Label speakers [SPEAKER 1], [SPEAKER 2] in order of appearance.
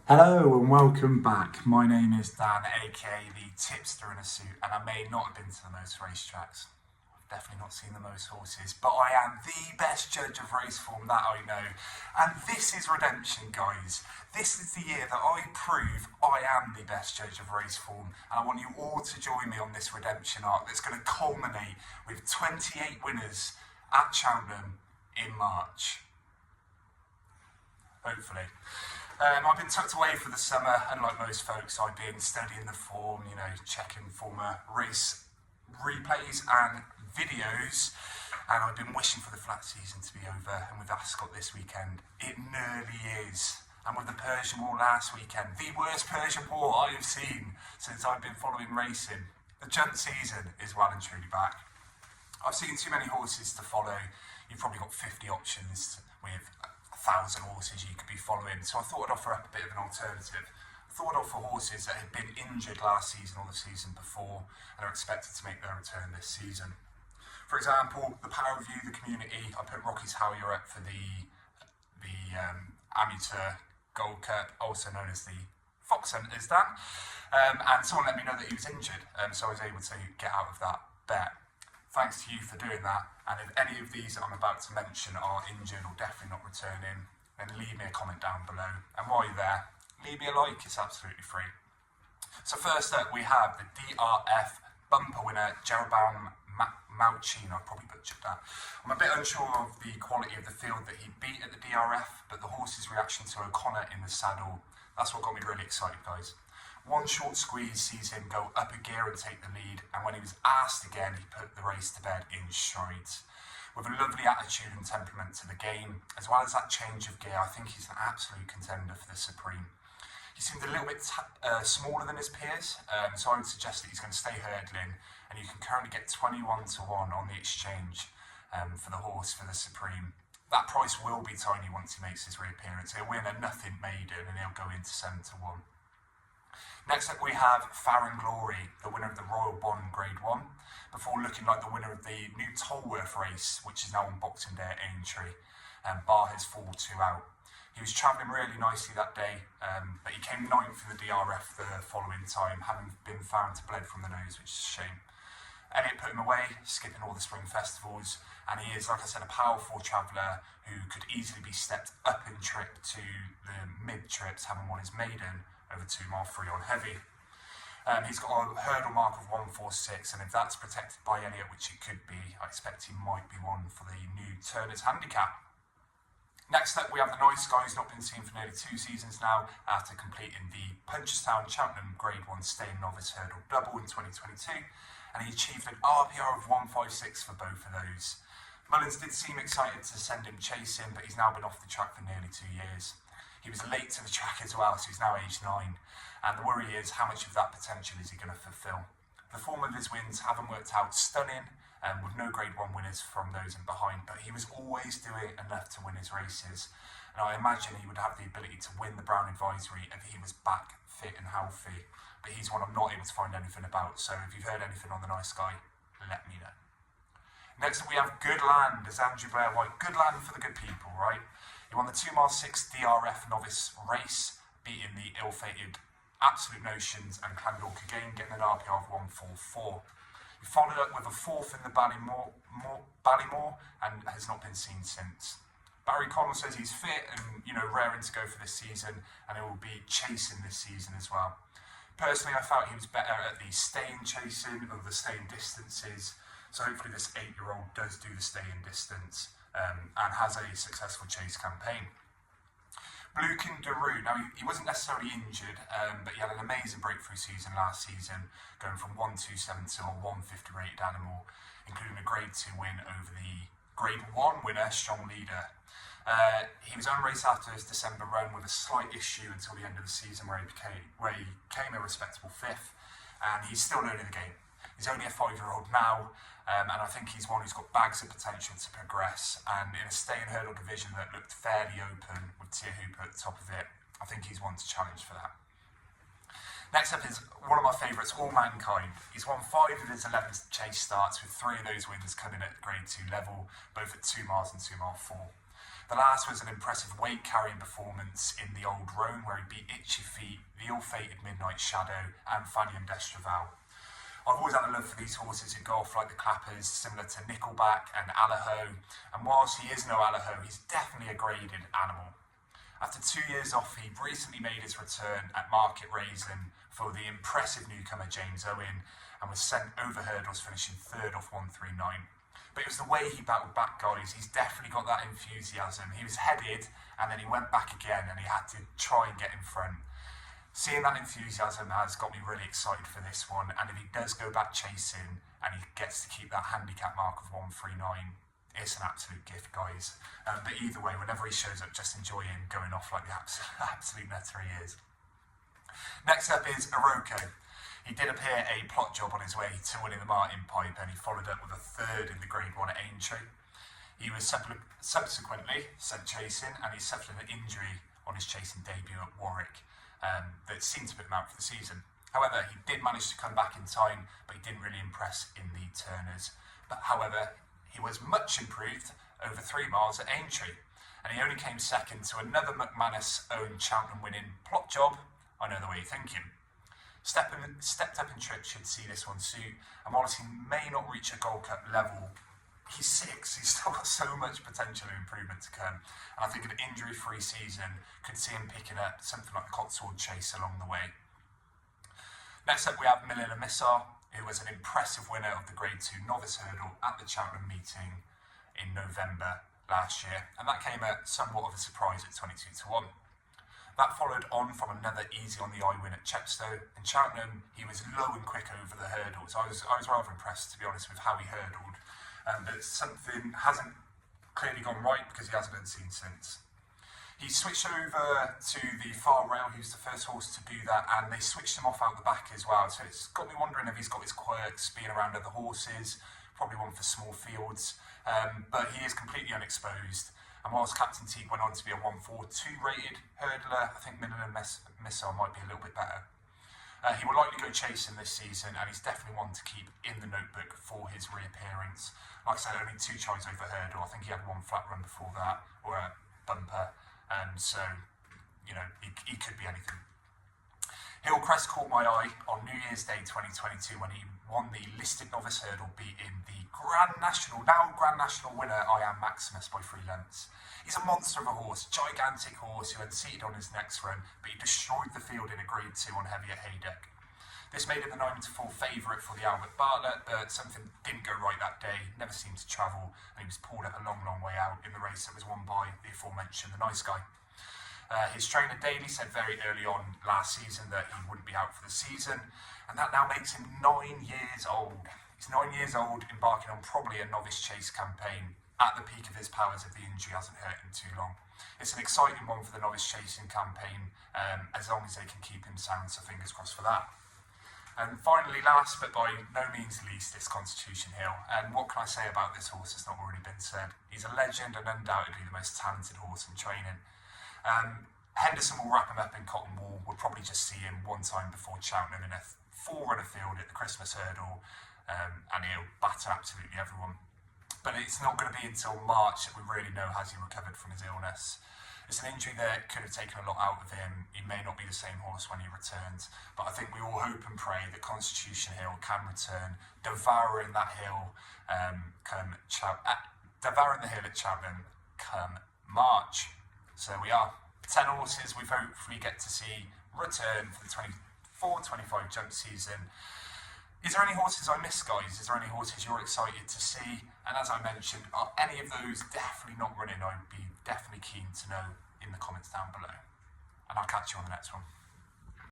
[SPEAKER 1] Hello and welcome back. My name is Dan, aka the tipster in a suit, and I may not have been to the most racetracks. I've definitely not seen the most horses, but I am the best judge of race form that I know. And this is redemption, guys. This is the year that I prove I am the best judge of race form, and I want you all to join me on this redemption arc that's going to culminate with 28 winners at Cheltenham in March. Hopefully. I've been tucked away for the summer, and like most folks, I've been studying the form, checking former race replays and videos, and I've been wishing for the flat season to be over, and with Ascot this weekend, it nearly is. And with the Persian War last weekend, the worst Persian War I have seen since I've been following racing. The jump season is well and truly back. I've seen too many horses to follow. You've probably got 50 options with 1,000 horses you could be following, so I thought I'd offer up a bit of an alternative. I thought I'd offer horses that had been injured last season or the season before and are expected to make their return this season. For example, the power review, the community, I put Rocky's Howyer up for the Amateur Gold Cup, also known as the Fox Hunters, Dan, and someone let me know that he was injured, so I was able to get out of that bet. Thanks to you for doing that, and if any of these that I'm about to mention are injured or definitely not returning, then leave me a comment down below. And while you're there, leave me a like, it's absolutely free. So first up, we have the DRF bumper winner, Jeroboam Mauchin. I probably butchered that. I'm a bit unsure of the quality of the field that he beat at the DRF, but the horse's reaction to O'Connor in the saddle, that's what got me really excited, guys. One short squeeze sees him go up a gear and take the lead, and when he was asked again, he put the race to bed in strides. With a lovely attitude and temperament to the game, as well as that change of gear, I think he's an absolute contender for the Supreme. He seemed a little bit smaller than his peers, so I would suggest that he's going to stay hurdling, and you can currently get 21 to 1 on the exchange for the horse for the Supreme. That price will be tiny once he makes his reappearance. He'll win a nothing maiden and he'll go into 7 to 1. Next up we have Farron Glory, the winner of the Royal Bond Grade 1, before looking like the winner of the new Tolworth race, which is now on Boxing Day at Aintree, bar his 4-2 out. He was travelling really nicely that day, but he came 9th in the DRF the following time, having been found to bled from the nose, which is a shame. Elliot put him away, skipping all the spring festivals, and he is, like I said, a powerful traveller who could easily be stepped up in trip to the mid-trips, having won his maiden over 2 mile free on heavy. He's got a hurdle mark of 146, and if that's protected by Elliot, which it could be, I expect he might be one for the new Turner's Handicap. Next up, we have the nice guy who's not been seen for nearly 2 seasons now, after completing the Punchestown Cheltenham Grade 1 Staying Novice Hurdle Double in 2022, and he achieved an RPR of 156 for both of those. Mullins did seem excited to send him chasing, but he's now been off the track for nearly 2 years. He was late to the track as well, so he's now age 9, and the worry is how much of that potential is he going to fulfil. The form of his wins haven't worked out stunning, with no Grade 1 winners from those in behind, but he was always doing enough to win his races, and I imagine he would have the ability to win the Brown Advisory if he was back fit and healthy, but he's one I'm not able to find anything about, so if you've heard anything on the nice guy, let me know. Next up we have Good Land, as Andrew Blair White. Good land for the good people, right? He won the 2 mile 6 DRF novice race, beating the ill-fated Absolute Notions and Clandork again, getting an RPR of 144. He followed up with a 4th in the Ballymore and has not been seen since. Barry Connell says he's fit and, raring to go for this season, and he will be chasing this season as well. Personally, I felt he was better at the staying chasing or the staying distances, so hopefully this 8-year-old does do the staying distance and has a successful chase campaign. Blukin Daru, now he wasn't necessarily injured, but he had an amazing breakthrough season last season, going from 127 to a 150 rated animal, including a Grade 2 win over the Grade 1 winner, Strong Leader. He was unraced after his December run with a slight issue until the end of the season where he came a respectable 5th, and he's still learning the game. He's only a 5-year-old now, and I think he's one who's got bags of potential to progress, and in a staying hurdle division that looked fairly open with Tia Hooper at the top of it, I think he's one to challenge for that. Next up is one of my favourites, All Mankind. He's won 5 of his 11 chase starts, with 3 of those wins coming at Grade 2 level, both at 2 miles and 2 mile 4. The last was an impressive weight carrying performance in the Old Roan, where he beat Itchy Feet, the ill-fated Midnight Shadow, and Fanion d'Estraval. I've always had a love for these horses who go off like the clappers, similar to Nickelback and Allaho, and whilst he is no Allaho, he's definitely a graded animal. After 2 years off, he recently made his return at Market Raisin for the impressive newcomer James Owen, and was sent over hurdles, finishing third off 139. But it was the way he battled back, guys. He's definitely got that enthusiasm. He was headed, and then he went back again, and he had to try and get in front. Seeing that enthusiasm has got me really excited for this one, and if he does go back chasing and he gets to keep that handicap mark of 139, it's an absolute gift, guys. But either way, whenever he shows up, just enjoy him going off like the absolute nutter he is. Next up is Oroko. He did appear a plot job on his way to winning the Martin Pipe, and he followed up with a third in the Grade 1 at Aintree. He was subsequently sent chasing, and he suffered an injury on his chasing debut at Warwick that seemed to put him out for the season. However, he did manage to come back in time, but he didn't really impress in the Turners. However, he was much improved over 3 miles at Aintree, and he only came second to another McManus-owned Cheltenham winning plot job. I know the way you're thinking. Stepped up in trip should see this one suit, and whilst he may not reach a Gold Cup level, he's 6, he's still got so much potential improvement to come, and I think an injury-free season could see him picking up something like the Cotswold Chase along the way. Next up we have Millen and Missar, who was an impressive winner of the Grade 2 Novice Hurdle at the Cheltenham meeting in November last year, and that came at somewhat of a surprise at 22-1. That followed on from another easy on the eye win at Chepstow. In Cheltenham, he was low and quick over the hurdles. I was rather impressed, to be honest, with how he hurdled. But something hasn't clearly gone right because he hasn't been seen since. He switched over to the far rail. He was the first horse to do that, and they switched him off out the back as well. So it's got me wondering if he's got his quirks, being around other horses, probably one for small fields. But he is completely unexposed. And whilst Captain Teague went on to be a 142 rated hurdler, I think Millen and Missile might be a little bit better. He will likely go chasing this season, and he's definitely one to keep in the notebook for his reappearance. Like I said, only 2 tries over hurdle. I think he had 1 flat run before that, or a bumper. So, you know, he could be anything. Crest caught my eye on New Year's Day 2022 when he won the listed novice hurdle, beating the now Grand National winner I Am Maximus by 3 lengths. He's a monster of a horse, gigantic horse who had seated on his next run, but he destroyed the field in a Grade 2 on heavy at Haydock. This made him the 9-4 favourite for the Albert Bartlett, but something didn't go right that day, never seemed to travel, and he was pulled up a long, long way out in the race that was won by the aforementioned The Nice Guy. His trainer Daly said very early on last season that he wouldn't be out for the season, and that now makes him 9 years old. He's 9 years old, embarking on probably a novice chase campaign at the peak of his powers if the injury hasn't hurt him too long. It's an exciting one for the novice chasing campaign, as long as they can keep him sound, so fingers crossed for that. And finally, last but by no means least, is Constitution Hill. And what can I say about this horse that's not already been said? He's a legend and undoubtedly the most talented horse in training. Henderson will wrap him up in cotton wool. We'll probably just see him one time before Cheltenham in a 4-runner field at the Christmas hurdle, and he'll batter absolutely everyone. But it's not going to be until March that we really know has he recovered from his illness. It's an injury that could have taken a lot out of him. He may not be the same horse when he returns, but I think we all hope and pray that Constitution Hill can return, devouring the hill at Cheltenham come March. So we are 10 horses we've hopefully get to see return for the 24-25 jump season. Is there any horses I missed, guys? Is there any horses you're excited to see? And as I mentioned, are any of those definitely not running? I'd be definitely keen to know in the comments down below. And I'll catch you on the next one.